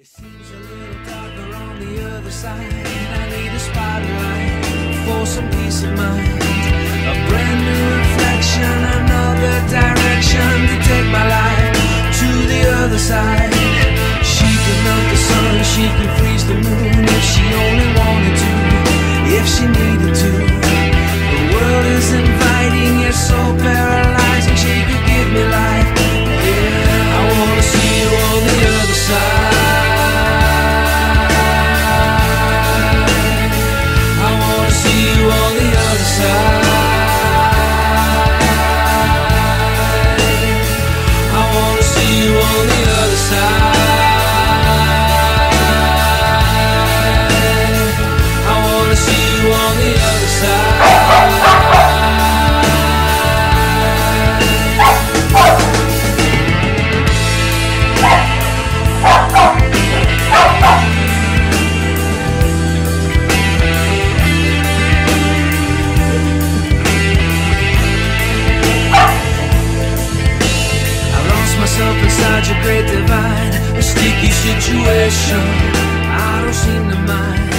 It seems a little darker on the other side. I need a spotlight for some peace of mind. A brand new reflection, another direction to take my life to the other side. She can melt the sun, she can freeze the moon if she only wanted to, if she needed to. The world is inviting, yet so paralyzing. She could give me life. Yeah, I wanna see you on the other side. Inside your great divide, a sticky situation I don't seem to mind.